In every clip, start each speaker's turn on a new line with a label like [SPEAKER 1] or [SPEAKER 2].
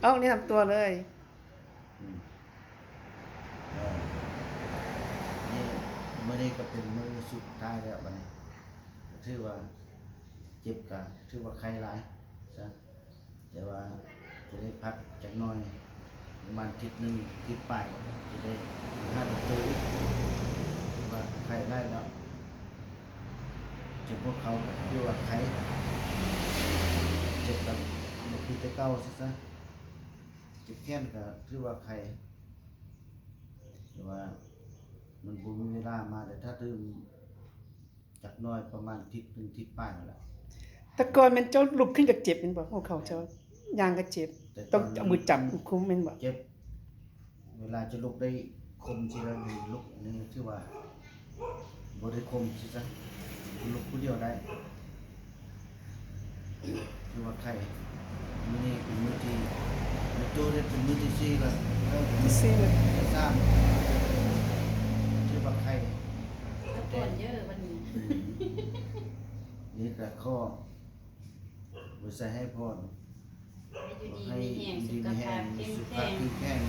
[SPEAKER 1] เอาแนะนำตัวเลย
[SPEAKER 2] อืมก็นี่มื้อนี้ก็เป็นมื้อสุดท้ายแล้วบัดนี้ก็ถือว่าเจ็บก็ถือว่าไข้หลายซะแต่ว่าจะได้พักจักหน่อยประมาณอาทิตย์หนึงอาทิตย์ปลายจะได้หาดอกเตอร์อีกถือว่าไข้หลายแล้วเจ็บพวกเขาก็ถือว่าไข้เจ็บแบบบ่คือแต่เก่าซะเจ็บแขนก็ถือว่าไข้แต่ว่ามันบ่มีเวลามาแต่ถ้าตื่นจักหน่อยประมาณอาทิตย์หนึงอาทิตย์ปลายนั่นแหละ
[SPEAKER 1] แต่ก่อนแม่นเจ้าลุกขึ้นก็เจ็บแม่นบ่หัวเข่าเจ้าย่างก็เจ็บ
[SPEAKER 2] แต่ต
[SPEAKER 1] ต้
[SPEAKER 2] อ
[SPEAKER 1] อง
[SPEAKER 2] นนี้
[SPEAKER 1] เอามือจับคุมแม่นบ่
[SPEAKER 2] เจ็บเวลาจะลุกได้คมทีละหนึ่งลุกนี่ชื่อว่าบริคมสิซะลุกผู้เดียวได้ชื่อว่าไข่มื้อนี้เป็นมื้อที่ในตัวได้เป็นมื้อที่สี่แล้ว
[SPEAKER 1] ซิเลย
[SPEAKER 2] ที่สามชื่อว่าไข่
[SPEAKER 3] พักผ่อนเยอะวันนี้
[SPEAKER 2] นี่ก็ข้อบ่ใส่ให้พร
[SPEAKER 3] ให้อยู่ดี
[SPEAKER 2] ให้
[SPEAKER 3] มีแห่ง
[SPEAKER 2] ดี
[SPEAKER 3] สุ
[SPEAKER 2] มี
[SPEAKER 3] ข
[SPEAKER 2] แห้
[SPEAKER 3] ภาง พเข้ม
[SPEAKER 2] สุข
[SPEAKER 3] แข็
[SPEAKER 2] ภาง พแข็ง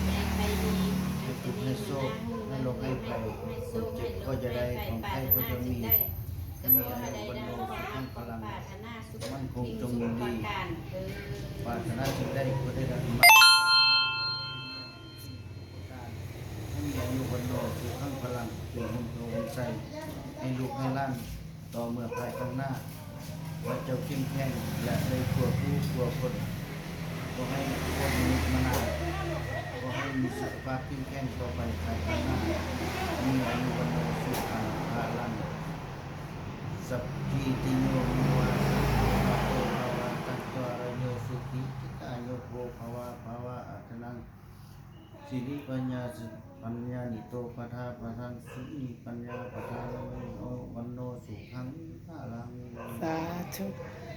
[SPEAKER 3] แข็งไปดี
[SPEAKER 2] ให้ทุกข์ให้โชคให้โรคให้ภัยคนเจ็บก็จะได้ของใครก็จะมีให้มีอายุวันโนสุขังพลัง มั่นคงจงดีปรารถนาสิ่งใดก็ได้ดังมาให้มีอายุวันโนสุขังพลังอยู่หุ่นโรงใส่ให้ลูกให้หล้านต่อเมื่อภายข้างหน้าว่าเจ้าเข้มแข็งและในตัวผู้ตัวคนก็ให้คนมีมานานก็ให้มีสุขภาพเข้มแข็งต่อไปภายข้างหน้ามีอายุวันโนสุขังพลังสัพพิติโยวิวาโตภาวะตัตตะระโยสุขิจิตายโกภาวะภาวะอัตนังสิริปัญญาสุปัญญานิโตปะทาปะทังสุนิปัญญาปะทาโนวันโนสุขังพลัง
[SPEAKER 1] สาธุ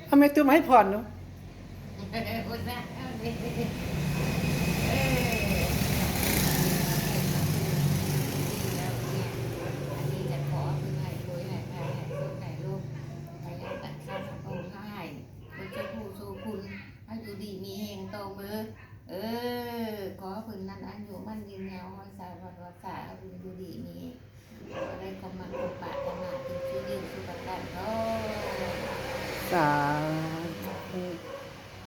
[SPEAKER 1] เอาแม่ตัวมาให้พรเนาะ
[SPEAKER 3] อุตส่าห์เอาดิอันนี้จะขอเพื่อให้รวยให้ใครให้โชคให้ลูกให้ตัดข้าวสังคมให้คุณเจ้าผู้สู่คุณให้อยู่ดีมีแห่งโตมือขอพึ่งนั้นอันอยู่มั่นยืนยาวให้สาวัดวัดสาอยู่ดีมีอะไรก็มันก็ไป